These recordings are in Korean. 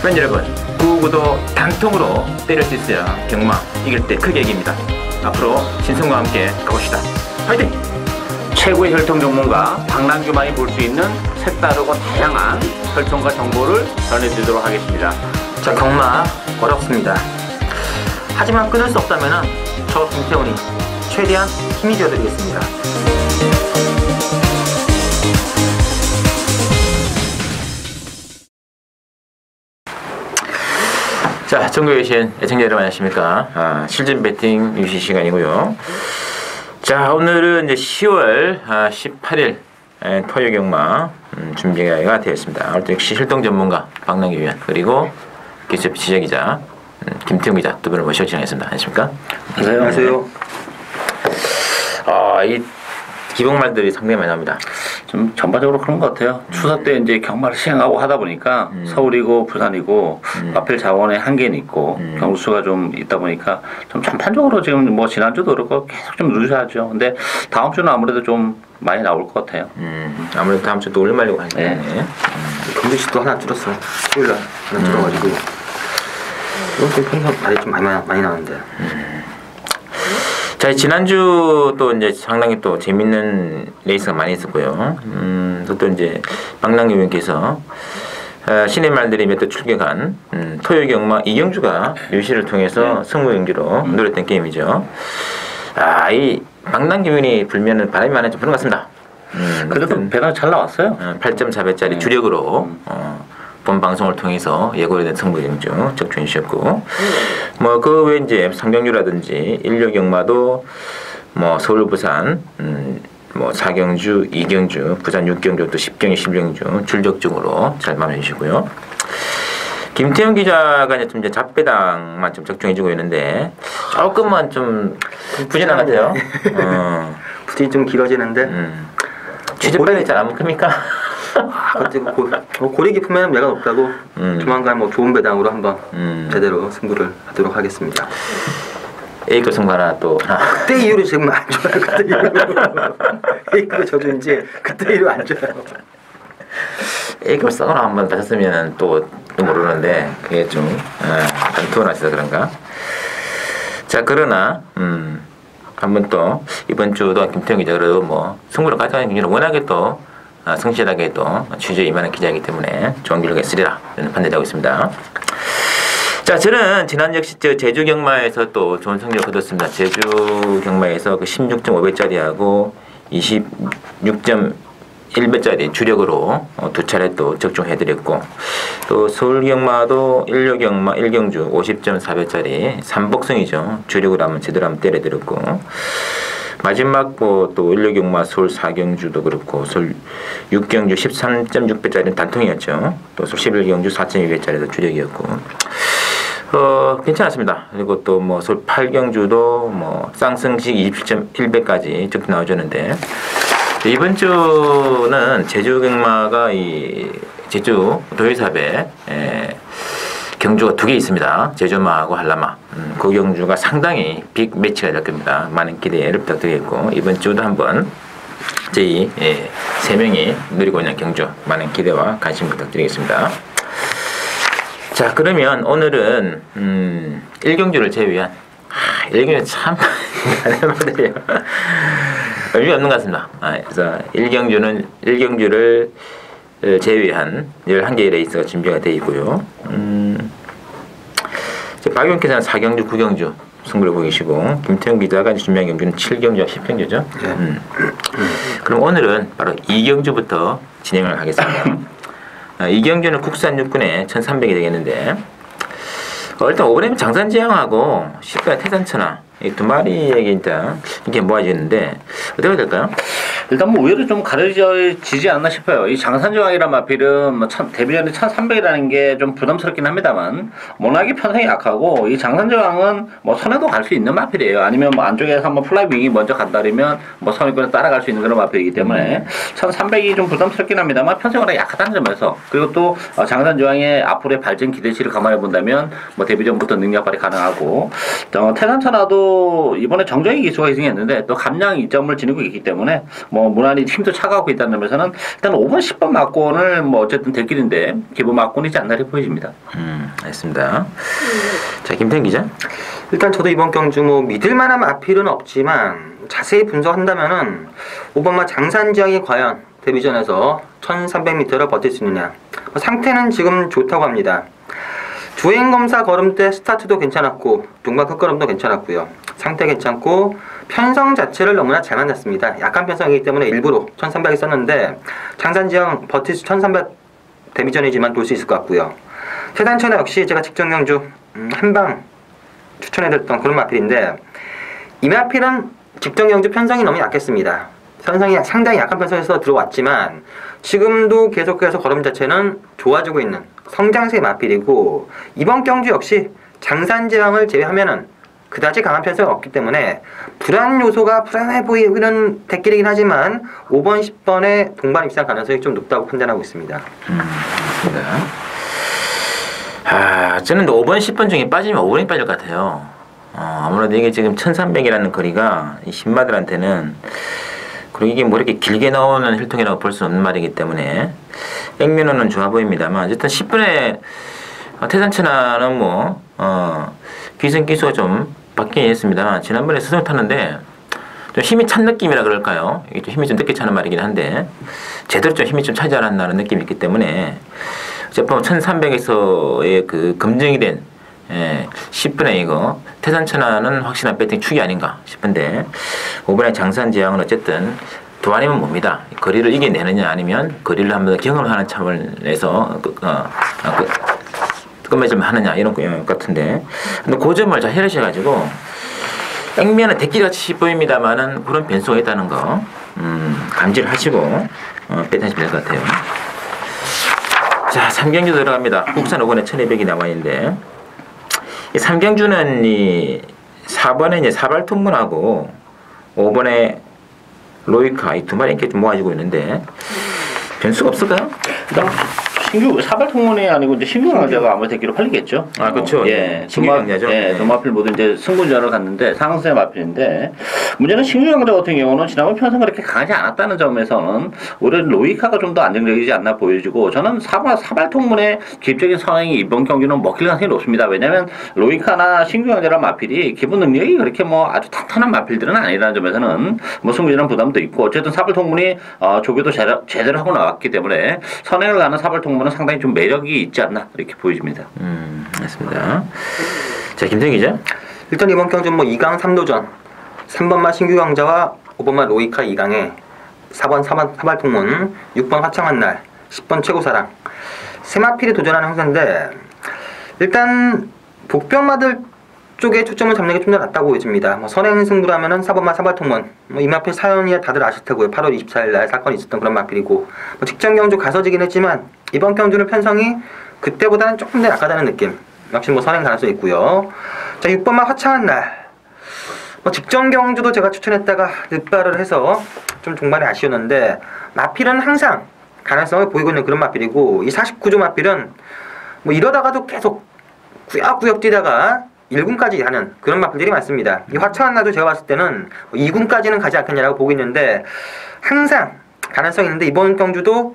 팬 여러분, 구구도 단통으로 때릴 수 있어야 경마 이길 때 크게 이깁니다. 앞으로 신성과 함께 가봅시다. 화이팅! 최고의 혈통 전문가 박남규만이 볼 수 있는 색다르고 다양한 혈통과 정보를 전해드리도록 하겠습니다. 자, 경마 어렵습니다. 하지만 끊을 수 없다면 저 김태훈이 최대한 힘이 되어드리겠습니다. 자, 전국에 계신 애청자 여러분 안녕하십니까. 실전 배팅 유시 시간이고요. 자, 오늘은 이제 10월 18일 토요 경마 준비가 되었습니다. 오늘 역시 혈통 전문가 박남규 위원 그리고 기습 지적기자 김태훈 기자 두 분을 모시고 진행했습니다. 안녕하십니까? 안녕하세요. 이 기복말들이 상당히 많이 나옵니다. 좀 전반적으로 그런 것 같아요. 추석 때 이제 경마를 시행하고 하다 보니까 서울이고 부산이고 마필 자원의 한계는 있고 경수가 좀 있다 보니까 좀 전반적으로 지금 뭐 지난주도 그렇고 계속 좀 루즈하죠. 근데 다음 주는 아무래도 좀 많이 나올 것 같아요. 아무래도 다음 주도 올려말려고 하니까. 네. 경주시도 하나 줄었어. 수요일날 하나 줄어가지고 이번 주 평균 말이 좀 많이 나는데. 자, 지난주 또 이제 상당히 또 재밌는 레이스가 많이 있었고요. 또 이제 박남규 위원께서 신의 말들이 몇 대 출격한 토요 경마 이경주가 유시를 통해서 승부 경주로 노렸던 게임이죠. 이 박남규 위원이 불면은 바람이 많이 좀 부는 것 같습니다. 그래도 배당 잘 나왔어요. 8.4배짜리 주력으로 본 방송을 통해서 예고를 된 승부 경주 적중해 주셨고, 뭐 그 외에 이제 상경주라든지 일요 경마도 뭐 서울 부산 뭐 4경주, 2경주, 부산 6경주 또 10경주, 11경주 줄적중으로 잘 마무리해 주시고요. 김태형 기자가 이제 좀 이제 잡배당만 좀 적중해 주고 있는데 조금만 좀 부진한 것 같아요. 부진이 좀 길어지는데 취재빨이 잘 안 먹힙니까? 고리 깊으면 매가 높다고 조만간 뭐 좋은 배당으로 한번 제대로 승부를 하도록 하겠습니다. A급 승부 하나 또 그때 이후로 지금 안 좋아요. 그때 이후로 A급의 저주인지 그때 이후로 안 좋아요. A급 썩어나 한번 다쳤으면 또 모르는데 그게 좀 단투가 있어서 그런가. 자, 그러나 한번 또 이번 주도 김태형 기자 그래도 뭐 승부를 가져가는 경기는 워낙에 또 성실하게 또 취재에 임하는 기자이기 때문에 좋은 결과가 있으리라 저는 판단하고 있습니다. 자, 저는 지난 역시 제주 경마에서 또 좋은 성적을 거뒀습니다. 제주 경마에서 그 16.5배짜리하고 26.1배짜리 주력으로 두 차례 또 적중해드렸고, 또 서울 경마도 일요 경마 1경주 50.4배짜리 삼복승이죠. 주력으로 한번 제대로 한번 때려드렸고, 마지막 또 일요 경마 서울 4경주도 그렇고 서울 6경주 13.6배짜리는 단통이었죠. 또 서울 11경주 4.2배짜리도 주력이었고 괜찮았습니다. 그리고 또 뭐 서울 8경주도 뭐 쌍승식 27.1배까지 적중 나와줬는데, 이번 주는 제주 경마가 이 제주 도요사배 경주가 두 개 있습니다. 제주마하고 한라마. 그 경주가 상당히 빅 매치가 될 겁니다. 많은 기대를 부탁드리겠고, 이번 주도 한번 저희 세 명이 누리고 있는 경주 많은 기대와 관심 부탁드리겠습니다. 자, 그러면 오늘은 1경주를 제외한 1경주 참 많은 의미 없는 것 같습니다. 그래서 1경주를 제외한 11개의 레이스가 준비가 되어 있고요. 박 의원께서는 4경주, 9경주 승부를 보고 계시고, 김태형 기자가 준비한 경주는 7경주와 10경주죠. 그럼 오늘은 바로 2경주부터 진행을 하겠습니다. 2경주는 국산 육군의 1300이 되겠는데, 일단 오브레임 장산지향하고 10가 태산천하 이 두 마리에게 일단 이게 모아지는데 어떻게 해야 될까요? 일단 뭐 의외로 좀 가려지지 않나 싶어요. 이 장산저항이란 마필은 뭐 데뷔전에 1300이라는 게 좀 부담스럽긴 합니다만 워낙에 편성이 약하고, 이 장산저항은 뭐 선에도 갈 수 있는 마필이에요. 아니면 뭐 안쪽에서 한번 플라이 윙이 먼저 간다면 뭐 선에서 따라갈 수 있는 그런 마필이기 때문에 1300이 좀 부담스럽긴 합니다만 편성이 약하다는 점에서, 그리고 또 장산저항의 앞으로의 발전 기대치를 감안해 본다면 뭐 데뷔전부터 능력 발휘 가능하고, 태산천하도 또 이번에 정정희 기수가 희생했는데 또 감량 2점을 지니고 있기 때문에 뭐 무난히 팀도 차가고 있다는 점에서는 일단 5번 10번 막권을 뭐 어쨌든 될 길인데 기본 막권이지 않나 이렇게 보여집니다. 알겠습니다. 자, 김태현 기자. 일단 저도 이번 경주 뭐 믿을만한 마필은 없지만 자세히 분석한다면은 5번마 장산지왕이 과연 데뷔전에서 1300m를 버틸 수 있느냐. 상태는 지금 좋다고 합니다. 주행검사 걸음 때 스타트도 괜찮았고 중반 끝걸음도 괜찮았고요. 상태 괜찮고 편성 자체를 너무나 잘 만났습니다. 약한 편성이기 때문에 일부러 1300을 썼는데 장산지형 버틸 수 1300 데뷔전이지만 돌 수 있을 것 같고요. 최단천에 역시 제가 직전 경주 한방 추천해드렸던 그런 마필인데 이 마필은 직전 경주 편성이 너무 약했습니다. 편성이 상당히 약한 편성에서 들어왔지만 지금도 계속해서 걸음 자체는 좋아지고 있는 성장세 마필이고 이번 경주 역시 장산지왕을 제외하면은 그다지 강한 편성이 없기 때문에 불안 요소가 불안해 보이는 대길이긴 하지만 5번, 10번의 동반 입상 가능성이 좀 높다고 판단하고 있습니다. 저는 5번, 10번 중에 빠지면 5번이 빠질 것 같아요. 아무래도 이게 지금 1300이라는 거리가 이 신마들한테는 그리고 이게 뭐 이렇게 길게 나오는 혈통이라고 볼 수 없는 말이기 때문에 액면은 좋아 보입니다만 어쨌든 10분에 태산천하는 뭐 기승 기수가 좀 바뀌긴 했습니다만 지난번에 스승을 탔는데 좀 힘이 찬 느낌이라 그럴까요? 이게 좀 힘이 좀 늦게 차는 말이긴 한데 제대로 좀 힘이 좀 차지 않았나는 느낌이 있기 때문에 어쨌든 1300에서의 그 검증이 된 10분의 이거 태산천하는 확실한 배팅 축이 아닌가 싶은데 5번의 장산지왕은 어쨌든 두 아니면 뭡니다. 거리를 이겨내느냐 아니면 거리를 한번 더 경험하는 차원에서 끝맺음 하느냐 이런 것 같은데 근데 그 점을 잘 해내셔가지고 액면은 대기같이 보입니다만은 그런 변수가 있다는 거 감지를 하시고 배팅하시면 될 것 같아요. 자, 3경주 들어갑니다. 국산 5번에 1200이 나와 있는데 이 3경주는 이 4번에 이제 사발통문하고 5번에 로이카 이 두 마리 이렇게 좀 모아지고 있는데 변수가 없을까요? 신규 사발통문이 아니고 이제 신규 강자가 아무래도 대기로 팔리겠죠. 그렇죠. 예, 신규 강자죠. 예, 도마필 모두 이제 승부전을 갔는데 상승세 마필인데 문제는 신규 강자 같은 경우는 지난번 편성이 그렇게 강하지 않았다는 점에서는 오히려 로이카가 좀 더 안정적이지 않나 보여지고 저는 사발통문의 기입적인 상황이 이번 경기는 먹힐 가능성이 높습니다. 왜냐하면 로이카나 신규 강자란 마필이 기본 능력이 그렇게 뭐 아주 탄탄한 마필들은 아니라는 점에서는 뭐 승부전은 부담도 있고 어쨌든 사발통문이 조교도 제대로 하고 나왔기 때문에 선행을 가는 사발통문 은 상당히 좀 매력이 있지 않나 이렇게 보여집니다. 맞습니다. 자, 김태희 기자. 일단 이번 경주는 뭐 2강 3도전 3번마 신규 강자와 5번마 로이카 2강에 4번 사발통문 6번 화창한 날 10번 최고사랑 세마필이 도전하는 행사인데 일단 복병마들 쪽에 초점을 잡는 게 좀 더 낫다고 보여집니다. 뭐 선행 승부라면은 4번마 사발통문 뭐 이 마필 사연이 다들 아실 테고요. 8월 24일 날 사건이 있었던 그런 마필이고 뭐 직전 경주 가서지긴 했지만 이번 경주는 편성이 그때보다는 조금 더 약하다는 느낌. 역시 뭐 선행 가능성이 있고요. 자, 6번마 화창한 날. 뭐 직전 경주도 제가 추천했다가 늦발을 해서 좀 종반에 아쉬웠는데 마필은 항상 가능성을 보이고 있는 그런 마필이고 이 49조 마필은 뭐 이러다가도 계속 꾸역꾸역 뛰다가 1군까지 하는 그런 마필들이 많습니다. 이 화창한 날도 제가 봤을 때는 2군까지는 가지 않겠냐라고 보고 있는데 항상 가능성이 있는데 이번 경주도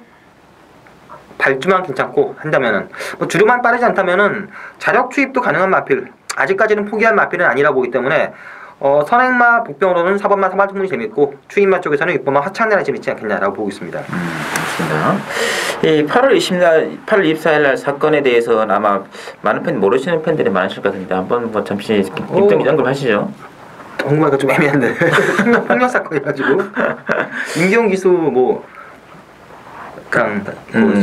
발주만 괜찮고 한다면은 뭐 주류만 빠르지 않다면은 자력 투입도 가능한 마필 아직까지는 포기한 마필은 아니라 보기 때문에 선행마 복병으로는 4번마 사발통문이 재밌고 추임마 쪽에서는 6번마 화창날이 재밌지 않겠냐라고 보고 있습니다. 그렇습니다. 이 8월 24일 날 사건에 대해서는 아마 많은 팬 모르시는 팬들이 많으실 것 같은데 한번 뭐 잠시 김태희 언급하시죠. 정말 좀 애매한데 폭력 사건이가지고 임기용 기수 뭐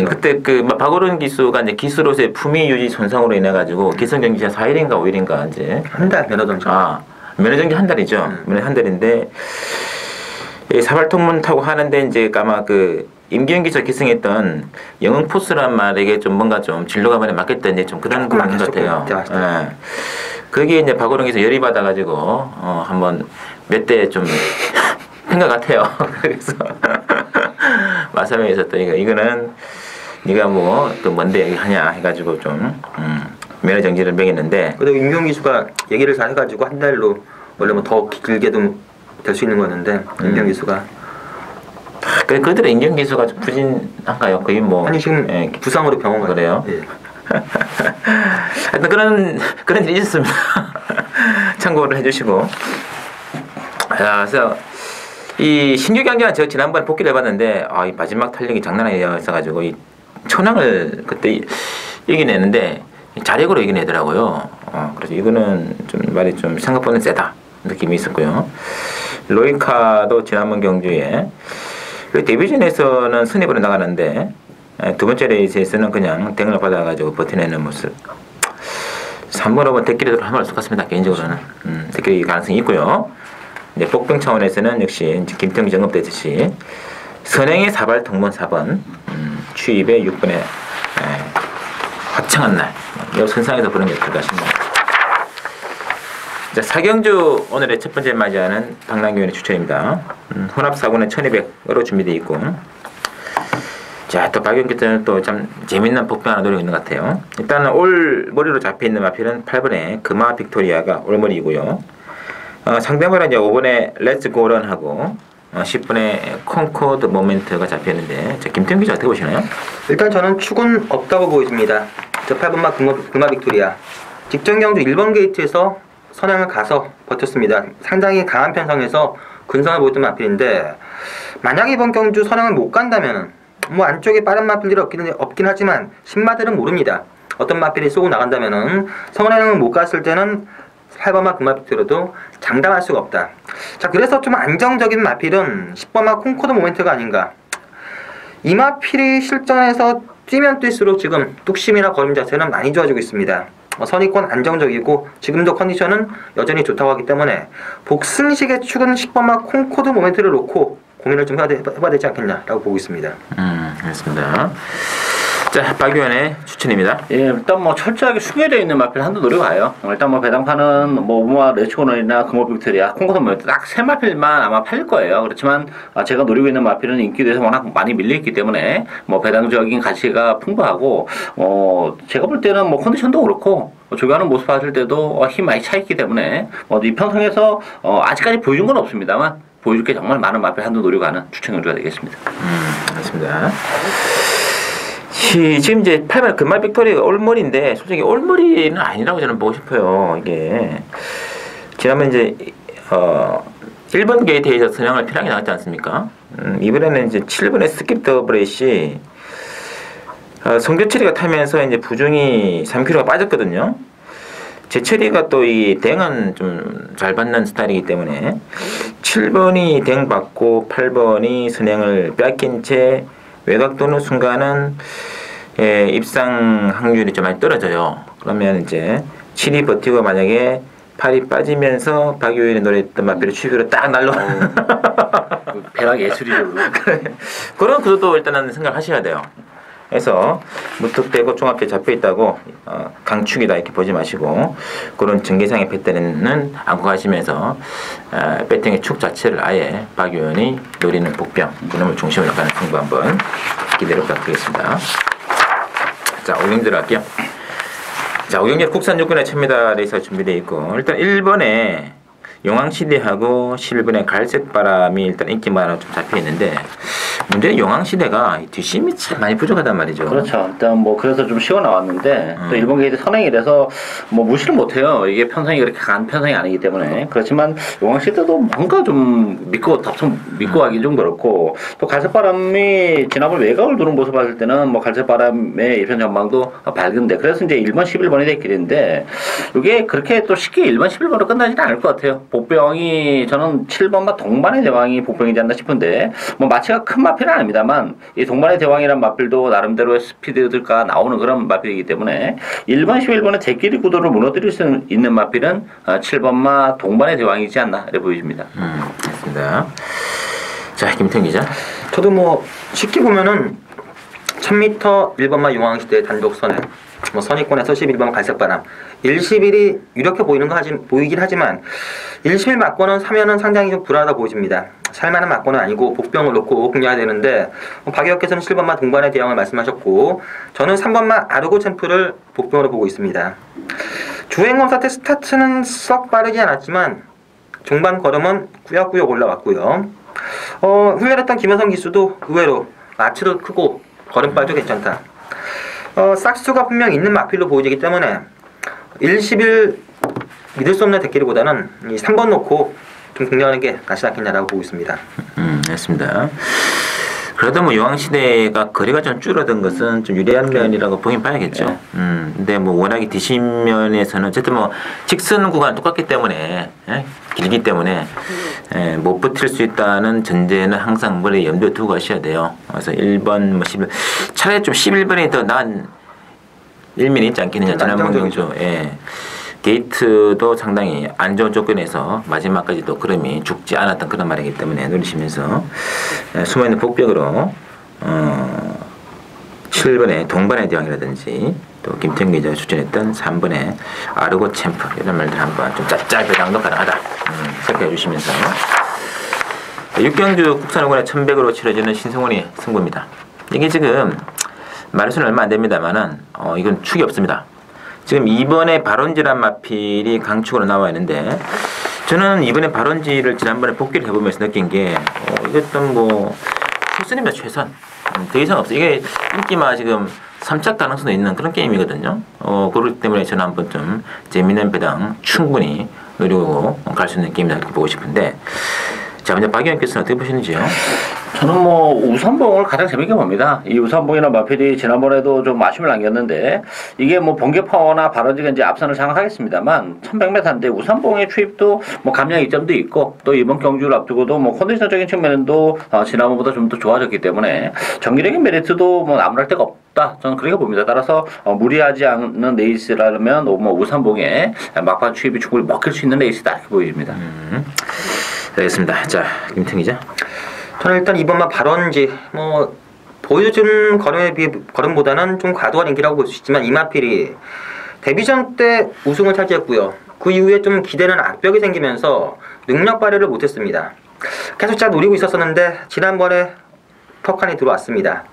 그때 그 박오른 기수가 이제 기수로서의 품위 유지 손상으로 인해 가지고 기성 정지가 4일인가 5일인가 이제 한 달 면허 정지. 면허 정지 한 달이죠. 면허 한 달인데 이 사발통문 타고 하는데 이제 아마 그 임기영 기자 기승했던 영흥 포스란 말에게 좀 뭔가 좀 진로가 많이 맞겠다 이제 좀 그런 부분인 것 같아요. 예. 그게 이제 박오른 기수 열이 받아가지고 한번 몇 대 좀 한 것 같아요. 그래서 마사명에 있었던 이거는 네가 뭐 또 뭔데 얘기하냐 해가지고 좀 면허 정지를 명했는데 그래도 임기용 기수가 얘기를 잘 해가지고 한 달로 원래 뭐 더 길게도 될 수 있는 거였는데 인경 기수가 그들의 인경 기수가 좀 부진한가요? 거의 뭐 아니 지금 예, 부상으로 병원 가요. 그래요? 예. 하여튼 그런 일이 있었습니다. 참고를 해주시고. 그래서 이 신규 경기는 제가 지난번에 복귀를 해봤는데 이 마지막 탄력이 장난 아니었어가지고 이 천황을 그때 이겨내는데 자력으로 이겨내더라고요. 그래서 이거는 좀 말이 좀 생각보다 세다 느낌이 있었고요. 로이카도 지난번 경주에 데뷔전에서는 순위으로 나가는데 두 번째 레이스에서는 그냥 댕을 받아가지고 버텨내는 모습. 3번, 5번 대끼리도 한번 올것 같습니다. 개인적으로는 대끼리 가능성이 있고요. 이제 복병 차원에서는 역시 이제 김태웅이 언급됐듯이 선행의 4발 동문 4번, 추입의 6번에 화창한 날. 이 선상에서 보는 게 어떨까 싶네요. 자, 사경주 오늘의 첫 번째 맞이하는 박남규의 추천입니다. 혼합 4군은 1200으로 준비되어 있고. 자, 또 박영규 때는 또 참 재밌는 복병 하나 노리고 있는 것 같아요. 일단은 올 머리로 잡혀있는 마필은 8번에 금화 빅토리아가 올머리이고요. 상대방은 이제 5번에 렛츠 고런하고 10번에 콩코드 모멘트가 잡혀있는데, 자, 김태형 기자 어떻게 보시나요? 일단 저는 축은 없다고 보여집니다. 저 8번마 금화 빅토리아 직전 경주 1번 게이트에서 선행을 가서 버텼습니다. 상당히 강한 편성에서 근성을 보였던 마필인데, 만약 이번 경주 선행을 못 간다면 뭐 안쪽에 빠른 마필들이 없긴 하지만 신마들은 모릅니다. 어떤 마필이 쏘고 나간다면은 선행을 못 갔을 때는 8번마 금화 빅토리아도 장담할 수가 없다. 자, 그래서 좀 안정적인 마필은 10번마 콩코드 모멘트가 아닌가. 이 마필이 실전에서 뛰면 뛸수록 지금 뚝심이나 걸음 자세는 많이 좋아지고 있습니다. 선의권 안정적이고 지금도 컨디션은 여전히 좋다고 하기 때문에 복승식의 축은 10번마 콩코드 모멘트를 놓고 고민을 좀 해봐야 되지 않겠냐라고 보고 있습니다. 알겠습니다. 자, 박유현의 추천입니다. 예, 일단 뭐 철저하게 숙여져 있는 마필 한두 노려봐요. 일단 뭐 배당판은 뭐 우마 레츠고넌이나 금호 빅토리아, 콩코드 모멘트 딱 세 마필만 아마 팔릴 거예요. 그렇지만 제가 노리고 있는 마필은 인기도에서 워낙 많이 밀려있기 때문에 뭐 배당적인 가치가 풍부하고 제가 볼 때는 뭐 컨디션도 그렇고 조교하는 모습 봤을 때도 힘 많이 차 있기 때문에 이 편성에서 아직까지 보여준 건 없습니다만 보여줄 게 정말 많은 마필 한두 노리고 하는 추천 경주가 되겠습니다. 알겠습니다. 지금 이제 8번 금말 빅토리가 올머리인데 솔직히 올머리는 아니라고 저는 보고 싶어요. 이게 지난번 이제 1번 게이트에서 선양을 편하게 나갔지 않습니까? 이번에는 이제 7번의 스킵 더블레이시 송교철이가 타면서 이제 부중이 3kg가 빠졌거든요. 제철이가 또 이 댕은 좀 잘 받는 스타일이기 때문에 7번이 댕 받고 8번이 선행을 뺏긴 채 외곽 도는 순간은 입상 확률이 좀 많이 떨어져요. 그러면 이제 7이 버티고 만약에 8이 빠지면서 박유일이 노래했던 마필의 추비로 딱 날로 배락 예술이죠. 그런 구도도 일단은 생각하셔야 돼요. 그래서 무턱대고 종합에 잡혀 있다고 강축이다 이렇게 보지 마시고 그런 전개상의 패턴은 안고 가시면서 배팅의 축 자체를 아예 박유현이 노리는 복병 그놈을 중심으로 가는 승부 한번 기대를 부탁드리겠습니다. 자, 오경주 들어갈게요. 자, 오경주 국산 육군의 1000m 레이스가 준비되어 있고 일단 1번에 용왕시대하고 11번에 갈색바람이 일단 인기만으로 좀 잡혀 있는데 문제는 용왕시대가 뒷심이 참 많이 부족하단 말이죠. 그렇죠. 일단 뭐 그래서 좀 쉬워 나왔는데 또 일본 게이트 선행이라서 뭐 무시를 못해요. 이게 편성이 그렇게 강한 편성이 아니기 때문에. 그렇지만 용왕시대도 뭔가 좀 믿고 하기 좀 그렇고 또 갈색바람이 지난번 외곽을 두는 모습 봤을 때는 뭐 갈색바람의 예편 전망도 밝은데 그래서 이제 1번 11번이 될 길인데 이게 그렇게 또 쉽게 1번 11번으로 끝나지는 않을 것 같아요. 복병이 저는 7번마 동반의 대왕이 복병이지 않나 싶은데 뭐 마치가 큰 마필은 아닙니다만 이 동반의 대왕이란 마필도 나름대로의 스피드가 나오는 그런 마필이기 때문에 1번 11번의 대끼리 구도를 무너뜨릴 수 있는 마필은 7번마 동반의 대왕이지 않나 이렇게 보여집니다. 알겠습니다. 자, 김태형 기자. 저도 뭐 쉽게 보면은 1000m 1번마 용왕시대 단독 선행 뭐 선의권에서 11번 갈색바람 111이 유력해 보이긴 하지만 111 맞고는 사면은 상당히 좀 불안하다 보여집니다. 살만한 맞고는 아니고 복병을 놓고 승리해야 되는데 박의혁께서는 7번마 동반의 대왕을 말씀하셨고 저는 3번마 아르고 챔프를 복병으로 보고 있습니다. 주행검사 때 스타트는 썩 빠르지 않았지만 종반 걸음은 꾸역꾸역 올라왔고요. 훈련했던 김효성 기수도 의외로 마치도 크고 걸음발도 괜찮다. 싹수가 분명히 있는 마필로 보이기 때문에 1, 11 믿을 수 없는 대끼리보다는 이 3번 놓고 좀 공략하는 게 낫지 않겠냐라고 보고 있습니다. 맞습니다. 그래도 뭐 여왕시대가 거리가 좀 줄어든 것은 좀 유리한 면이라고 보긴 봐야겠죠. 네. 근데 뭐 워낙에 뒷심면에서는 어쨌든 뭐 직선 구간 똑같기 때문에 길기 때문에 못 버틸 수 있다는 전제는 항상 머리에 염두에 두고 가셔야 돼요. 그래서 1번 뭐 11 차라리 좀 11번이 더 나은 일면이 있지 않겠느냐. 지난번 경주 게이트도 상당히 안 좋은 조건에서 마지막까지도 걸음이 죽지 않았던 그런 말이기 때문에 노리시면서 숨어있는 복벽으로 7번의 동반의 대왕이라든지 또 김태경 기자가 추천했던 3번의 아르고 챔프 이런 말들 한번 좀 짭짤배당도 가능하다 체크해 주시면서 6경주 국산호관의 1100으로 치러지는 신성원의 승부입니다. 이게 지금 마라톤 얼마 안 됩니다만은 이건 축이 없습니다. 지금 이번에 발원지란 마필이 강축으로 나와 있는데 저는 이번에 발원지를 지난번에 복귀를 해보면서 느낀 게 이것도 뭐 최선입니다. 최선. 더 이상 없어요. 이게 인기마 지금 3착 가능성도 있는 그런 게임이거든요. 그렇기 때문에 저는 한번 좀 재미있는 배당 충분히 노리고 갈 수 있는 게임이다 이렇게 보고 싶은데 자 먼저 박 의원께서는 어떻게 보시는지요? 저는 뭐 우선봉을 가장 재밌게 봅니다. 이 우선봉이나 마필이 지난번에도 좀 아쉬움을 남겼는데 이게 뭐 번개 파워나 발원지가 이제 앞선을 장악하겠습니다만 1100m인데 우선봉의 추입도 뭐 감량 이점도 있고 또 이번 경주를 앞두고도 뭐 컨디션적인 측면도 지난번보다 좀 더 좋아졌기 때문에 정기적인 메리트도 뭐 나무랄 데가 없다. 저는 그렇게 봅니다. 따라서 무리하지 않는 레이스라면 뭐 우선봉에 막판 추입이 충분히 먹힐 수 있는 레이스다 이렇게 보입니다. 알겠습니다. 자 김태경 기자. 저는 일단 이번만 발원지 뭐 보여준 걸음보다는 좀 과도한 인기라고 볼 수 있지만 이마필이 데뷔전 때 우승을 차지했고요. 그 이후에 좀 기대는 악벽이 생기면서 능력 발휘를 못했습니다. 계속 잘 노리고 있었었는데 지난번에 턱하니 들어왔습니다.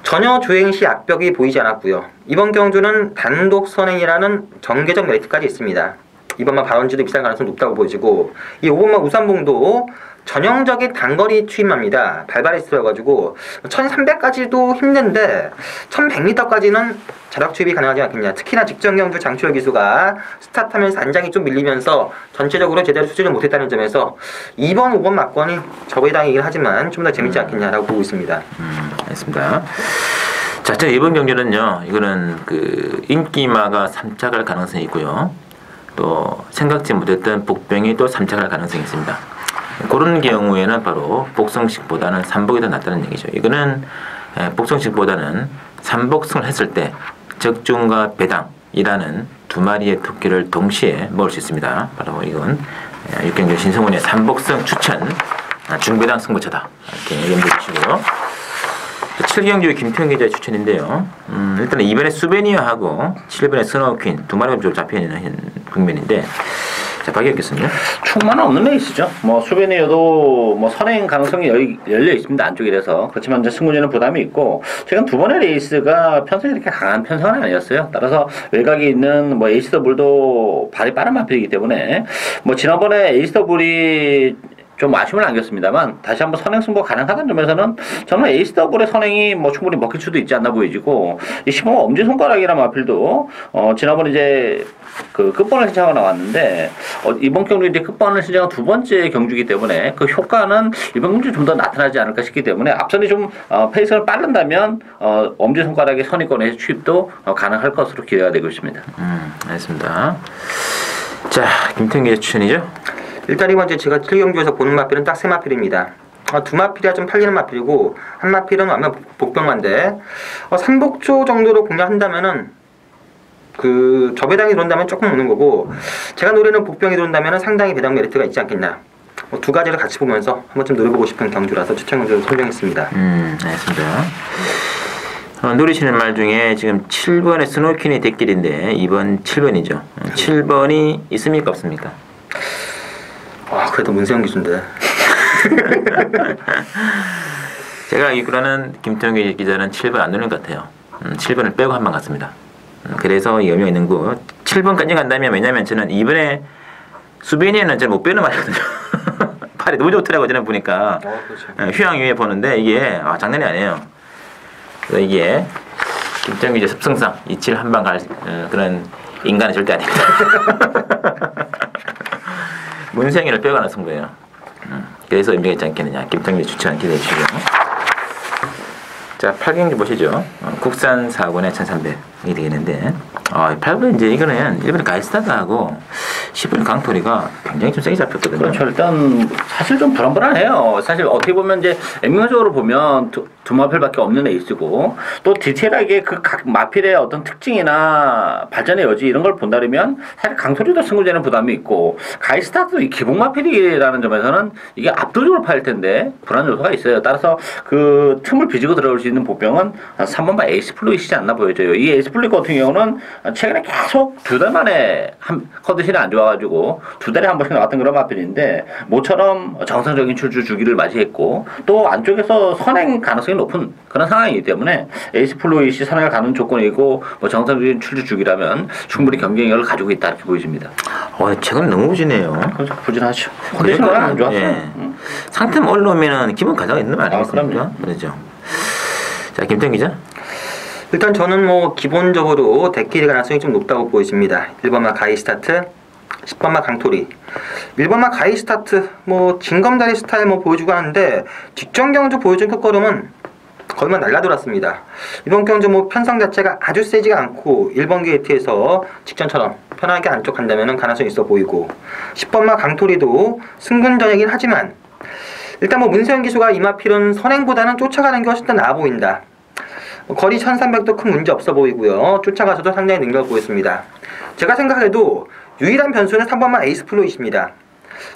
전혀 주행 시 악벽이 보이지 않았고요. 이번 경주는 단독 선행이라는 정계적 메리트까지 있습니다. 이번만 발원지도 비싼 가능성이 높다고 보여지고 이 5번만 우산봉도 전형적인 단거리 추임합니다. 발발이 있어가지고 1300까지도 힘든데 1100m까지는 자력 추입이 가능하지 않겠냐. 특히나 직전 경주 장추열 기수가 스타트하면서 안장이 좀 밀리면서 전체적으로 제대로 수준을 못했다는 점에서 2번, 5번 막권이 적의당이긴 하지만 좀 더 재밌지 않겠냐라고 보고 있습니다. 알겠습니다. 자, 이번 경주는요. 이거는 그 인기마가 3착할 가능성이 있고요. 또 생각지 못했던 복병이 또 3착할 가능성이 있습니다. 그런 경우에는 바로 복성식보다는 삼복이 더 낫다는 얘기죠. 이거는 복성식보다는 삼복승을 했을 때 적중과 배당이라는 두 마리의 토끼를 동시에 먹을 수 있습니다. 바로 이건 육경주 신성원의 삼복승 추천 중배당 승부처다. 이렇게 염두에 두시고요. 7경주 김태형 기자의 추천인데요. 일단 이번에 수베니어하고 7번의 스노우퀸 두 마리가 좀 잡혀있는 국면인데 자, 박 의원께서는요? 충만 없는 레이스죠. 뭐 수베니어도 뭐 선행 가능성이 열려 있습니다. 안쪽이라서. 그렇지만 이제 승부지는 부담이 있고 최근 두 번의 레이스가 편성이 이렇게 강한 편성은 아니었어요. 따라서 외곽에 있는 뭐 에이스 더블도 발이 빠른 마필이기 때문에 뭐 지난번에 에이스 더블이 좀 아쉬움을 남겼습니다만 다시 한번 선행 승부가 가능하다는 점에서는 저는 에이스 더블의 선행이 뭐 충분히 먹힐 수도 있지 않나 보이지고 이 15번 엄지손가락이라는 마필도 지난번에 이제 그 끝번을 신청하고 나왔는데 이번 경주 이제 끝번을 신청한 두 번째 경주이기 때문에 그 효과는 이번 경주 좀 더 나타나지 않을까 싶기 때문에 앞선이 좀 페이스가 빠른다면 엄지손가락의 선의권의 취입도 가능할 것으로 기대가 되고 있습니다. 알겠습니다. 자, 김태형 기자 추천이죠? 일단 이번 제가 7경주에서 보는 마필은 딱 세 마필입니다. 두 마필이야 좀 팔리는 마필이고 한 마필은 완전 복병만데 삼복초 정도로 공략한다면은 그 저배당이 들어온다면 조금 오는 거고 제가 노리는 복병이 들어온다면 상당히 배당 메리트가 있지 않겠나. 두 가지를 같이 보면서 한번 좀 노려보고 싶은 경주라서 추천 경주를 선정했습니다. 알겠습니다. 노리시는 말 중에 지금 7번의 스노우퀸이 대길인데 이번 7번이죠. 7번이 있습니까 없습니까? 그래도 문세영 기수인데. 제가 알기로는 김태형 기자는 7번 안 노리는 것 같아요. 7번을 빼고 한 번 갔습니다. 그래서 의미가 있는 거 7번까지 간다면 왜냐면 저는 이번에 수빈이는 잘 못 빼는 말이거든요. 팔이 너무 좋더라고 저는 보니까. 그렇죠. 휴양 이후에 보는데 이게 장난이 아니에요. 그래서 이게 김정규 습성상 이칠 한방 갈 그런 인간은 절대 아닙니다. 문생이를 빼고 나선 거예요. 그래서 임정했지 않겠느냐. 김정규 추천 기대해 주시고요. 자, 8경주 보시죠. 국산 4권에 1,300이 되겠는데, 8번 이제 이거는 일본의 가이스타드하고 10번 강토리가 굉장히 좀 세게 잡혔거든요. 그렇죠. 일단 사실 좀 불안불안해요. 사실 어떻게 보면 이제 액면적으로 보면 두 마필밖에 없는 에이스고 또 디테일하게 그 각 마필의 어떤 특징이나 발전의 여지 이런 걸 본다면 사실 강토리도 승부제는 부담이 있고 가이스타도 이 기본 마필이라는 점에서는 이게 압도적으로 파일 텐데 불안 요소가 있어요. 따라서 그 틈을 비지고 들어올 수 있는 보병은 3번만 에이스 플루이시지 않나 보여져요. 이 에이스 플루이 같은 경우는 최근에 계속 2달 만에 컨디션이 안 좋아가지고 2달에 한 번씩 나왔던 그런 마필인데 모처럼 정상적인 출주 주기를 맞이했고 또 안쪽에서 선행 가능성이 높은 그런 상황이기 때문에 에이스 플루이시 선행을 가는 조건이고 뭐 정상적인 출주 주기라면 충분히 경쟁력을 가지고 있다 이렇게 보여집니다. 최근 너무 부진해요. 그렇죠. 부진하죠. 컨디션은 안 좋았어요. 예. 상태만 올라오면 기본 가자가 있는 말 아니겠습니까? 그렇죠. 자, 김태형 기자. 일단 저는 뭐 기본적으로 데킬의 가능성이 좀 높다고 보여집니다. 1번마 가이스타트, 10번마 강토리. 1번마 가이스타트 뭐 징검다리 스타일 뭐 보여주고 하는데 직전 경주 보여준 끝걸음은 거의만 날라돌았습니다. 이번 경주 뭐 편성 자체가 아주 세지가 않고 1번 게이트에서 직전처럼 편하게 안쪽 간다면 가능성이 있어 보이고 10번마 강토리도 승근전이긴 하지만 일단 뭐 문세영 기수가 이마필은 선행보다는 쫓아가는 게 훨씬 더 나아 보인다. 거리 1300도 큰 문제 없어 보이고요. 쫓아가서도 상당히 능력을 보였습니다. 제가 생각해도 유일한 변수는 3번만 에이스 플로이십니다.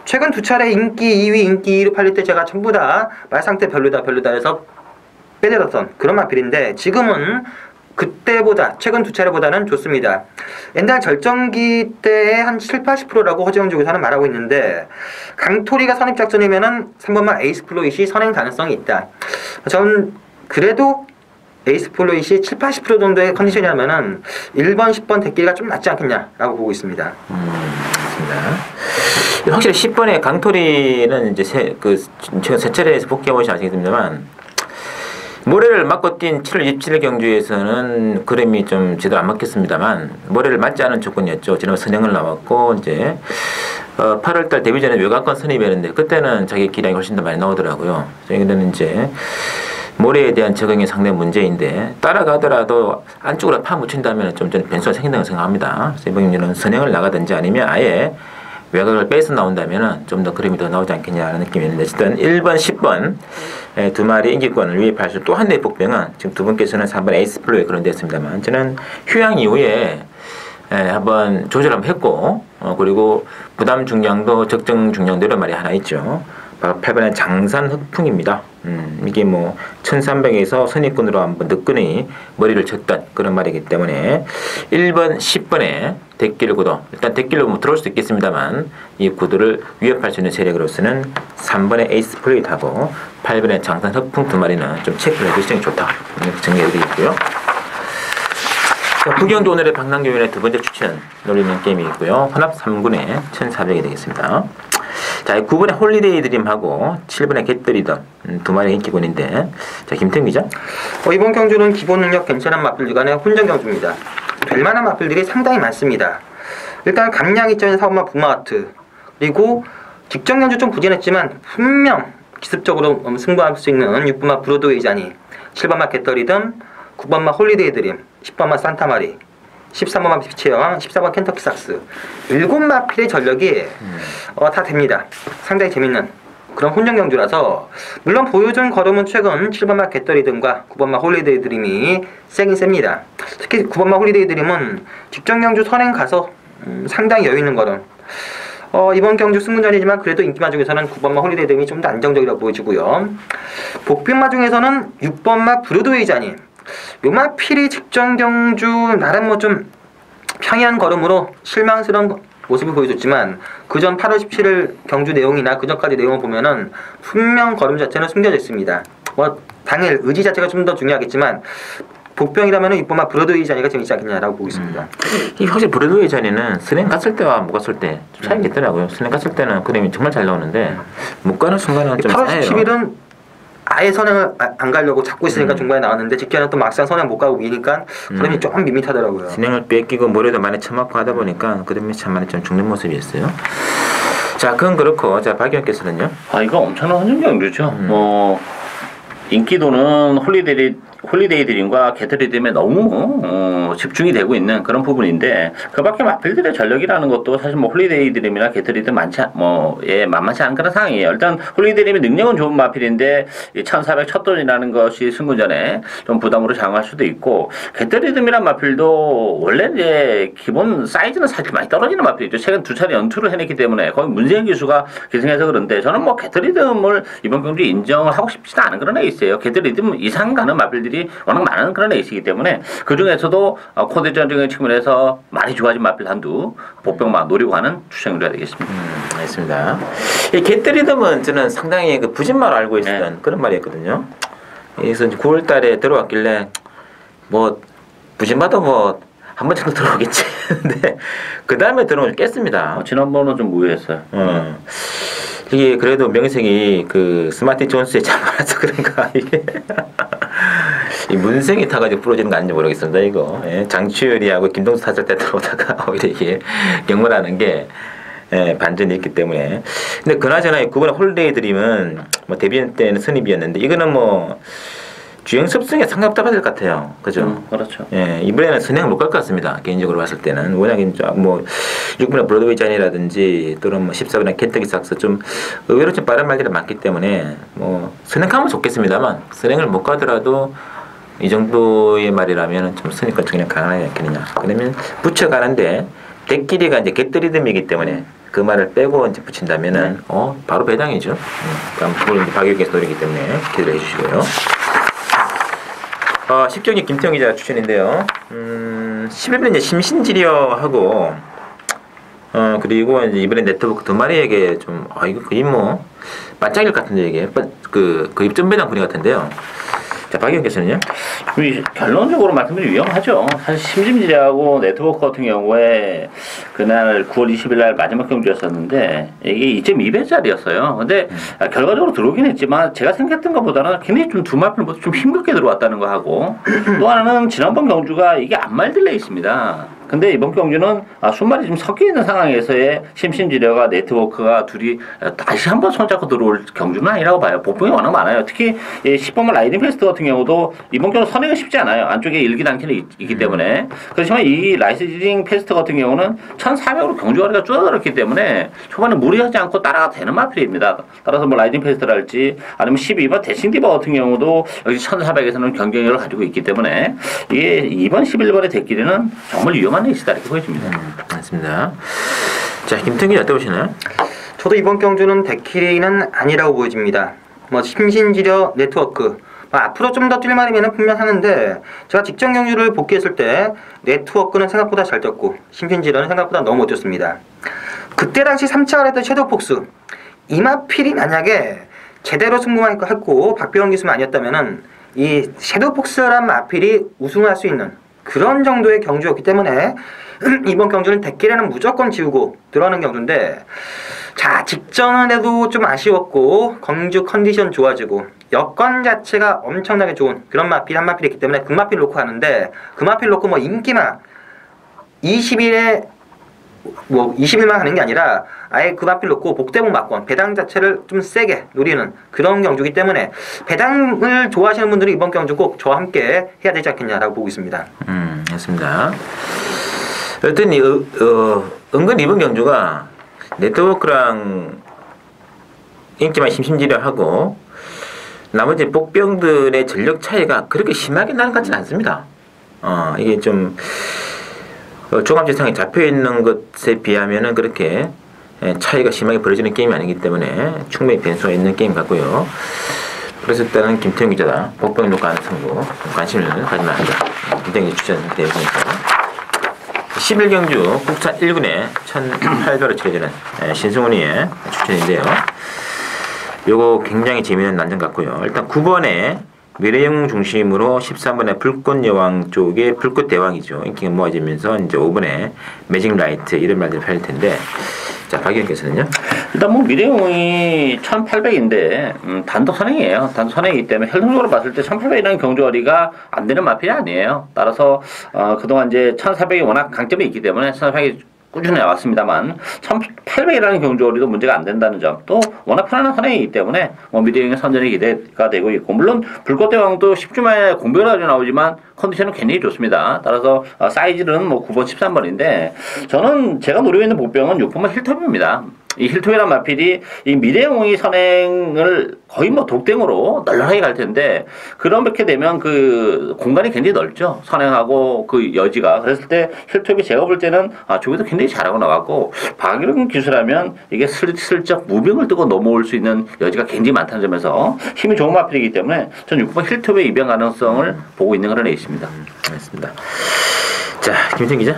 최근 두 차례 인기 2위, 인기 2위로 팔릴 때 제가 전부 다 말상태 별로다 해서 빼내렸던 그런 마필인데 지금은 그때보다 최근 두 차례보다는 좋습니다. 옛날 절정기 때의 한 7-80%라고 허재영 쪽에서는 말하고 있는데 강토리가 선입작전이면은 3번만 에이스 플로이시 선행 가능성이 있다. 전 그래도 에이스 플로이시 7-80% 정도의 컨디션이라면은 1번, 10번 데끼기가 좀 낫지 않겠냐라고 보고 있습니다. 맞습니다. 확실히 10번의 강토리는 이제 최근 세 차례에서 복귀해보시 아시겠습니다만 모래를 맞고 뛴 7월 27일 경주에서는 그림이 좀 제대로 안 맞겠습니다만 모래를 맞지 않은 조건이었죠. 지난번 선행을 나왔고 이제 8월달 데뷔 전에 외곽권 선입했는데 그때는 자기 기량이 훨씬 더 많이 나오더라고요. 저희는 이제 모래에 대한 적응이 상당히 문제인데 따라가더라도 안쪽으로 파묻힌다면 좀 저는 변수가 생긴다고 생각합니다. 그래서 이번 경주는 선행을 나가든지 아니면 아예 외곽을 빼서 나온다면 좀 더 그림이 더 나오지 않겠냐는 느낌이 있는데 어쨌든 1번, 10번 두 마리 인기권을 위협할 수 또 한 대의 복병은 지금 두 분께서는 3번 에이스 플로에 그런 데 했습니다만 저는 휴양 이후에 한번 조절 한번 했고 그리고 부담 중량도 적정 중량대로 말이 하나 있죠. 바로 8번의 장산 흑풍입니다. 이게 뭐 1300에서 선입군으로 한번 늦거니 머리를 쳤던 그런 말이기 때문에 1번, 10번에 데끼를 구도 일단 데끼로 뭐 들어올 수도 있겠습니다만 이 구도를 위협할 수 있는 세력으로서는 3번의 에이스 플레이트하고 8번의 장산 흑풍 두 마리는 좀 체크를 해주시는 게 좋다. 이렇게 정리해드리겠고요. 구경도 오늘의 박남규의 두 번째 추천 노리는 게임이 있고요. 혼합 3군에 1,400이 되겠습니다. 자, 9번의 홀리데이 드림하고 7번의 겟더리덤 두 마리 인기군인데 자, 김태형 기자. 이번 경주는 기본 능력 괜찮은 마필들 간의 혼전 경주입니다. 될 만한 마필들이 상당히 많습니다. 일단 감량 이전의 사업마 부마하트 그리고 직전 경주 좀 부진했지만 분명 기습적으로 승부할 수 있는 6번마 브로드웨이 자니 7번마 겟더리덤 9번마 홀리데이 드림 10번마 산타마리 13번마 빛의 여왕 14번 켄터키 삭스 7마필의 전력이 다 됩니다. 상당히 재밌는 그런 혼전 경주라서 물론 보여준 걸음은 최근 7번마 겟더리듬과 9번마 홀리데이 드림이 세긴 셉니다. 특히 9번마 홀리데이 드림은 직전 경주 선행 가서 상당히 여유 있는 걸음 이번 경주 승문전이지만 그래도 인기마 중에서는 9번마 홀리데이 드림이 좀 더 안정적이라고 보여지고요. 복병마 중에서는 6번마 브로드웨이 자니 요마필이 직전 경주 나름 뭐 좀 평이한 걸음으로 실망스러운 모습을 보여줬지만 그전 8월 17일 경주 내용이나 그전까지 내용을 보면은 분명 걸음 자체는 숨겨져 있습니다. 당일 의지 자체가 좀 더 중요하겠지만 복병이라면 6번마 브로드웨이 자리가 좀 있지 않겠냐라고 보고 있습니다. 이 확실히 브로드웨이 자리는 선행 갔을 때와 못 갔을 때 차이가 있더라고요. 선행 갔을 때는 그림이 정말 잘 나오는데 못 가는 순간은 좀 8월 차이에요. 10일은 아예 선행을 안 가려고 잡고 있으니까 중간에 나왔는데 직전에 또 막상 선행 못 가고 미니까 그림이 조금 밋밋하더라고요. 진행을 뺏기고 머리도 많이 쳐맞고 하다 보니까 그림이 참 많이 좀 죽는 모습이었어요. 자, 그건 그렇고 자 박의원께서는요. 이거 엄청난 환경경주죠. 뭐 인기도는 홀리데이 드림과 게트리즘에 너무 집중이 되고 있는 그런 부분인데 그밖에 마필들의 전력이라는 것도 사실 뭐 홀리데이 드림이나 게트리즘 만만치 않은 그런 상황이에요. 일단 홀리데이 드림의 능력은 좋은 마필인데 1400 첫 돈이라는 것이 승부전에 좀 부담으로 작용할 수도 있고 게트리즘이란 마필도 원래 이제 기본 사이즈는 사실 많이 떨어지는 마필이죠. 최근 두 차례 연투를 해냈기 때문에 거의 문세영 기수가 기승해서 그런데 저는 뭐 게트리즘을 이번 경주에 인정을 하고 싶지도 않은 그런 에이스예요. 게트리즘 이상 가는 마필들이 워낙 많은 그런 에이스이기 때문에 그 중에서도 코드전적인 측면에서 많이 좋아진 마필 한두 복병만 노리고 가는 추천을 해야 되겠습니다. 알겠습니다. 이 게트리즘은 저는 상당히 그 부진마로 알고 있었던 그런 말이었거든요. 그래서 9월달에 들어왔길래 뭐 부진마도 뭐 한 번 정도 들어오겠지. 근데 그 다음에 들어오면 깼습니다. 지난번은 좀 무효했어요. 이게 그래도 명색이 그 스마트 존스의 참아라서 그런가 이게 이 문생이 타가지고 부러지는 거 아닌지 모르겠습니다. 이거 장추열이하고 김동수 타자 때 들어오다가 오히려 이게 경험하는 게 반전이 있기 때문에. 근데 그나저나 이 9번의 홀데이 드림은 뭐 데뷔 때는 선입이었는데 이거는 뭐 주행 습승에 상관없다 될 것 같아요. 그죠? 그렇죠. 이번에는 선행을 못 갈 것 같습니다. 개인적으로 봤을 때는. 워낙에 뭐 6번의 브로드웨이 잔이라든지 또는 뭐 14번의 켄터키 삭스 좀 의외로 좀 빠른 말들이 많기 때문에 뭐 선행하면 좋겠습니다만 선행을 못 가더라도 이 정도의 말이라면 좀 선행권 그냥 강하지 않겠느냐. 그러면 붙여가는데 대끼리가 이제 겟드리듬이기 때문에 그 말을 빼고 이제 붙인다면은 바로 배당이죠. 그럼 그걸 이제 박유경에서 노리기 때문에 기대를 해주시고요. 10경기 김태형 기자 추천인데요. 11번 이제 심신지려하고 그리고 이제 이번에 네트워크 두 마리에게 좀 이거 거의 뭐 반짝일 것 같은데 이게 거의 점배당 분위 같은데요. 자, 박의원께서는요? 결론적으로 말씀드리면 위험하죠. 사실 심심지하고 네트워크 같은 경우에 그날 9월 20일 날 마지막 경주였었는데 이게 2.2배짜리였어요. 근데 결과적으로 들어오긴 했지만 제가 생각했던 것보다는 굉장히 좀 두 마필 모두 좀 힘겹게 들어왔다는 거 하고 또 하나는 지난번 경주가 이게 안말 딜레이 있습니다. 근데 이번 경주는 순말이 좀 섞여 있는 상황에서의 심신지려가 네트워크가 둘이 다시 한번 손잡고 들어올 경주는 아니라고 봐요. 복병이 워낙 많아요. 특히 10번만 라이딩 페스트 같은 경우도 이번 경우 선행이 쉽지 않아요. 안쪽에 일기단계는 있기 때문에. 그렇지만 이 라이딩 페스트 같은 경우는 1400으로 경주거리가 줄어들었기 때문에 초반에 무리하지 않고 따라가도 되는 마필입니다. 따라서 뭐 라이딩 페스트랄지 아니면 12번 대칭디버 같은 경우도 여기 1400에서는 경쟁력을 가지고 있기 때문에 이게 2번 11번의 대끼리는 정말 위험한 레이스다 이렇게 보여집니다. 맞습니다. 자, 김태균이 어떻게 보시나요? 저도 이번 경주는 데키리는 아니라고 보여집니다. 뭐 심신지려 네트워크 앞으로 좀 더 뛸 말이면 분명 하는데 제가 직전 경주를 복귀했을 때 네트워크는 생각보다 잘 뛰었고 심신지려는 생각보다 너무 못 뛰었습니다. 그때 당시 3차를 했던 섀도우폭스 이마필이 만약에 제대로 승부만 했고 박병원 기수만 아니었다면은 이 섀도우폭스란 마필이 우승할 수 있는 그런 정도의 경주였기 때문에 이번 경주는 데끼리는 무조건 지우고 들어가는 경주인데 자 직전은 해도 좀 아쉬웠고 경주 컨디션 좋아지고 여건 자체가 엄청나게 좋은 그런 마필 한 마필이 있기 때문에 그 마필 놓고 가는데 그 마필 놓고 뭐 인기만 20일에 뭐 20일만 하는 게 아니라 아예 그 마필 놓고 복대복 막권 배당 자체를 좀 세게 노리는 그런 경주이기 때문에 배당을 좋아하시는 분들이 이번 경주 꼭 저와 함께 해야 되지 않겠냐라고 보고 있습니다. 맞습니다. 여튼 은근 이번 경주가 네트워크랑 인기만 심심지려하고 나머지 복병들의 전력 차이가 그렇게 심하게 나는 것 같지는 않습니다. 이게 좀 종합지상에 잡혀있는 것에 비하면은 그렇게 차이가 심하게 벌어지는 게임이 아니기 때문에 충분히 변수가 있는 게임 같고요. 그래서 일단은 김태형 기자다. 복병이 놓고 하는 승부 관심을 가지면 한다. 김태형 기자 추천되었으니까 11경주 국산 1군에 1800으로 치러지는 신승훈이의 추천인데요. 요거 굉장히 재미있는 난전 같고요. 일단 9번에 미래영 중심으로 13번에 불꽃 여왕 쪽에 불꽃 대왕이죠. 인기가 모아지면서 이제 5번에 매직 라이트 이런 말들이 팔릴 텐데, 자 박의원께서는요? 일단 뭐 미래용이 1800인데 단독 선행이에요. 단독 선행이기 때문에 혈통적으로 봤을 때 1800이라는 경주거리가 안 되는 마필이 아니에요. 따라서 그동안 이제 1400이 워낙 강점이 있기 때문에 1400이 꾸준히 나왔습니다만 1800이라는 경주거리도 문제가 안 된다는 점, 또 워낙 편안한 선행이기 때문에 뭐 미래용의 선전이 기대가 되고 있고, 물론 불꽃대왕도 10주 만에 공백으로 나오지만 컨디션은 굉장히 좋습니다. 따라서 사이즈는 뭐 9번 13번인데 저는 제가 노리고 있는 복병은 6번만 힐톱입니다. 이 힐톱이란 마필이 이 미래용의 선행을 거의 뭐 독땡으로 널널하게 갈 텐데, 그렇게 되면 그 공간이 굉장히 넓죠. 선행하고 그 여지가. 그랬을 때 힐톱이 제가 볼 때는 저기도 굉장히 잘하고 나왔고, 박이런 기술하면 이게 슬쩍 무빙을 뜨고 넘어올 수 있는 여지가 굉장히 많다는 점에서 힘이 좋은 마필이기 때문에 전 6번 힐톱의 입양 가능성을 보고 있는 그런 레이스입니다. 알겠습니다. 자, 김태 기자.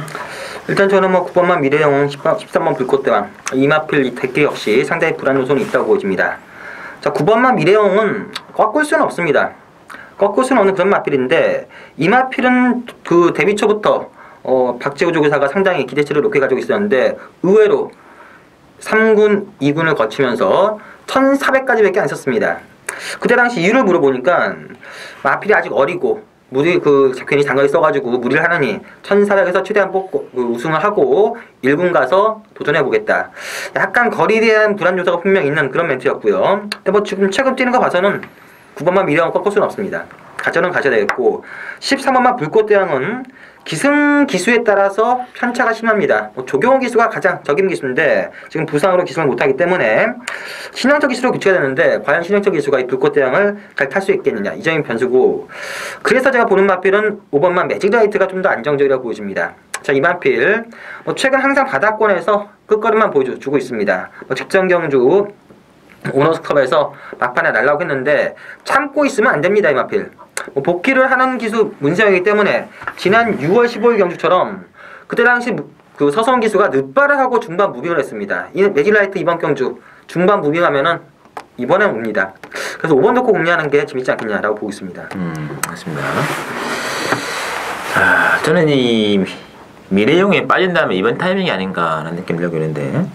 일단 저는 뭐 9번만 미래영웅, 13번 불꽃대왕, 이마필 이 대기 역시 상당히 불안 요소는 있다고 보여집니다. 자, 9번만 미래영웅은 꺾을 수는 없습니다. 꺾을 수는 없는 그런 마필인데, 이마필은 그 데뷔 초부터 박재호 조교사가 상당히 기대치를 높게 가지고 있었는데, 의외로 3군, 2군을 거치면서 1400까지밖에 안 썼습니다. 그때 당시 이유를 물어보니까 마필이 아직 어리고 무리 괜히 장거리 써가지고 무리를 하느니 1400에서 최대한 뽑고 우승을 하고 1군 가서 도전해보겠다. 약간 거리에 대한 불안 요소가 분명히 있는 그런 멘트였고요. 근데 뭐 지금 최근 뛰는 거 봐서는 9번만 미래왕 꺾을 수는 없습니다. 가져는 가셔야 되겠고, 13번만 불꽃대왕은 기승기수에 따라서 편차가 심합니다. 조경호 기수가 가장 적임 기수인데 지금 부상으로 기승을 못하기 때문에 신형적 기수로 교체가 되는데, 과연 신형적 기수가 이 불꽃대왕을 잘 탈 수 있겠느냐, 이 점이 변수고, 그래서 제가 보는 마필은 5번만 매직라이트가 좀 더 안정적이라고 보여집니다. 자, 이 마필 최근 항상 바닥권에서 끝거리만 보여주고 있습니다. 적정경주 오너스컵에서 막판에 날라고 했는데 참고 있으면 안 됩니다. 이 마필 복귀를 하는 기수 문세영이기 때문에 지난 6월 15일 경주처럼 그때 당시 그 서성 기수가 늦발을 하고 중반 무빙을 했습니다. 이 매직라이트 이번 경주 중반 무빙하면은 이번엔 옵니다. 그래서 5번 놓고 공략하는 게 재밌지 않겠냐라고 보고 있습니다. 맞습니다. 저는 이 미래용에 빠진다면 이번 타이밍이 아닌가라는 느낌이 들고 있는데,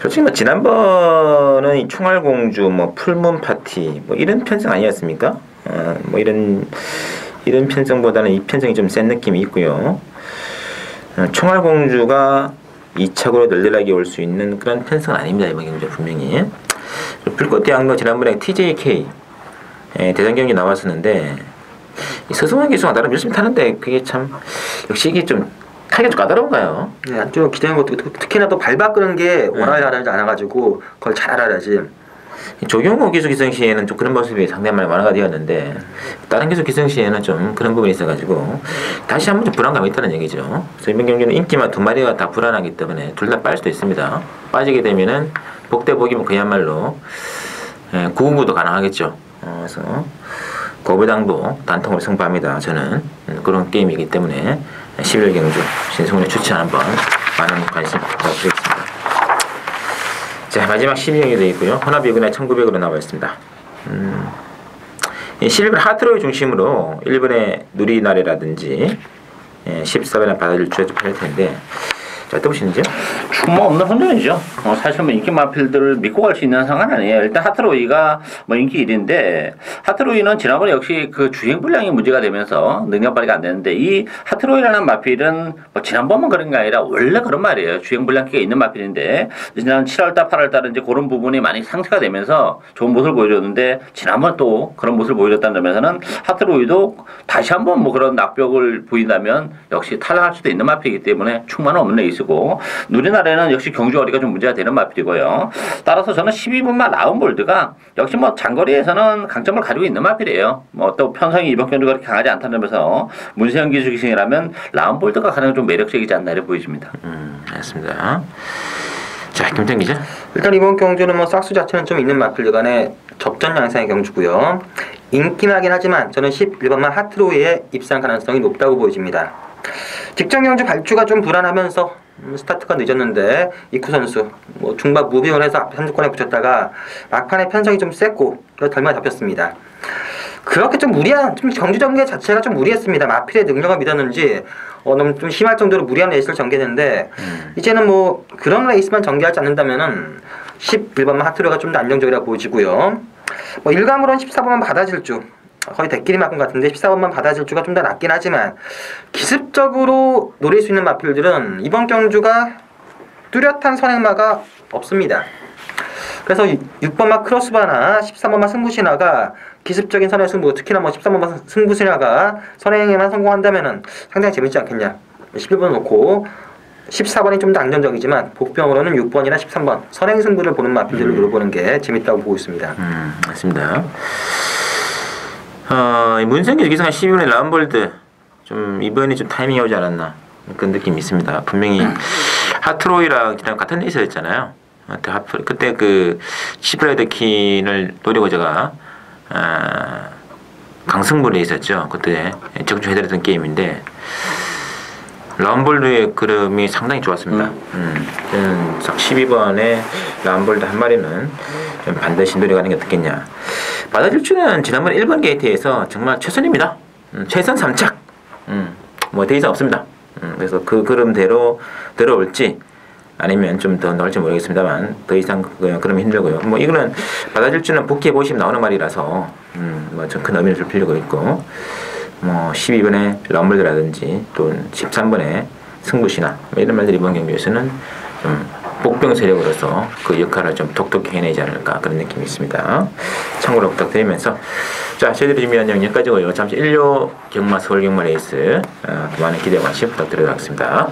솔직히 뭐 지난번은 이 총알공주, 뭐 풀문 파티, 뭐 이런 편성 아니었습니까? 뭐 이런 편성보다는 이 편성이 좀 센 느낌이 있고요. 총알공주가 2차고로 널널하게 올 수 있는 그런 편성은 아닙니다. 이번 경주 분명히. 불꽃대왕도 지난번에 TJK 대전 경기 나왔었는데, 이 서승환 기수가 나름 열심히 타는데 그게 참 역시 이게 좀 타기가 좀 까다로운가요? 네, 안쪽으로 기대는 것도 특히나 또 발바꾸는 게 원활히 하지 않아가지고 그걸 잘 알아야지. 조경호 기수 기성 시에는 좀 그런 모습이 상당히 많이 완화가 되었는데, 다른 기수 기성 시에는 좀 그런 부분이 있어가지고 다시 한번 좀 불안감이 있다는 얘기죠. 그래서 이번 경기는 인기만 두 마리가 다 불안하기 때문에 둘 다 빠질 수도 있습니다. 빠지게 되면은 복대복이면 그야말로 999도 가능하겠죠. 그래서 거부당도 단통으로 승부합니다. 저는 그런 게임이기 때문에 11월 경주 신승훈의 추천 한번 많은 관심 부탁드리겠습니다. 자, 마지막 12경기 되어 있고요. 혼합이그나 1900으로 나와 있습니다. 11번 하트로이 중심으로 1번의 누리나래라든지 14번의 바다를 주어질 텐데, 자, 어떻게 보시는지요? 충무 없는 혼전이죠. 사실 뭐 인기 마필들을 믿고 갈 수 있는 상황은 아니에요. 일단 하트로이가 뭐 인기 1위인데, 하트로이는 지난번에 역시 그 주행 분량이 문제가 되면서 능력 발휘가 안 되는데, 이 하트로이라는 마필은 뭐 지난번만 그런 게 아니라 원래 그런 말이에요. 주행 분량기가 있는 마필인데, 지난 7월달, 8월달은 이제 그런 부분이 많이 상쇄가 되면서 좋은 모습을 보여줬는데, 지난번 또 그런 모습을 보여줬다는 점에서는 하트로이도 다시 한번 뭐 그런 낙벽을 보인다면 역시 탈락할 수도 있는 마필이기 때문에 충만은 없는 레이스. 고 누리나라는 역시 경주거리가 좀 문제가 되는 마필이고요. 따라서 저는 12분만 라운볼드가 역시 뭐 장거리에서는 강점을 가지고 있는 마필이에요. 뭐 또 편성이 이번 경주가 그렇게 강하지 않다는 점에서 문세영 기수 기승이라면 라운볼드가 가장 좀 매력적이지 않나 이렇게 보여집니다. 알겠습니다. 자, 김태형 기자. 일단 이번 경주는 뭐 싹수 자체는 좀 있는 마필들 간의 접전 양상의 경주고요. 인기는 하긴 하지만 저는 11번만 하트로이의 입상 가능성이 높다고 보여집니다. 직전 경주 발주가 좀 불안하면서 스타트가 늦었는데 이쿠 선수 뭐 중반 무빙을 해서 선두권에 붙였다가 막판에 편성이 좀 셌고 그래서 덜마 잡혔습니다. 그렇게 좀 무리한 좀 경주 전개 자체가 좀 무리했습니다. 마필의 능력을 믿었는지 너무 좀 심할 정도로 무리한 레이스를 전개했는데 이제는 뭐 그런 레이스만 전개하지 않는다면은 11번만 하트로가 좀 더 안정적이라 보여지고요. 뭐 일감으로는 14번만 받아질주 거의 대끼리 맞은 것 같은데 14번만 받아질주가 좀 더 낫긴 하지만 기습적으로 노릴 수 있는 마필들은 이번 경주가 뚜렷한 선행마가 없습니다. 그래서 6번마 크로스바나 13번마 승부신화가 기습적인 선행 승부, 특히나 뭐 13번마 승부신화가 선행에만 성공한다면은 상당히 재밌지 않겠냐. 11번 놓고 14번이 좀 더 안정적이지만 복병으로는 6번이나 13번 선행 승부를 보는 마필들을 노려보는 게 재밌다고 보고 있습니다. 맞습니다. 문생기 기승한 12번의 라운볼드 좀 이번에 좀 타이밍이 오지 않았나 그런 느낌이 있습니다. 분명히 하트로이랑 같은 레이스였잖아요. 그때 그 시브라이드 킨을 노리고 제가 강승부를 있었죠. 그때 적중해드렸던 게임인데 라운볼드의 그림이 상당히 좋았습니다. 저는 12번에 라운볼드 한 마리는 좀 반드시 노려가는 게 어떻겠냐. 받아줄주는 지난번 1번 게이트에서 정말 최선입니다. 최선 3착. 뭐 더 이상 없습니다. 그래서 그 그림대로 들어올지 아니면 좀 더 넣을지 모르겠습니다만 더 이상 그러면 힘들고요. 뭐 이거는 받아줄주는 복귀해 보시면 나오는 말이라서 뭐 좀 큰 의미를 줄 필요가 있고 뭐 12번에 럼블드라든지 또 13번에 승부시나 뭐 이런 말들이 이번 경기에서는 좀 복병 세력으로서 그 역할을 좀 독특히 해내지 않을까 그런 느낌이 있습니다. 참고로 부탁드리면서 자 저희들이 준비한 내용 여기까지고요. 잠시 1료 경마 서울 경마 레이스 많은 기대 관심 부탁드리도록 하겠습니다.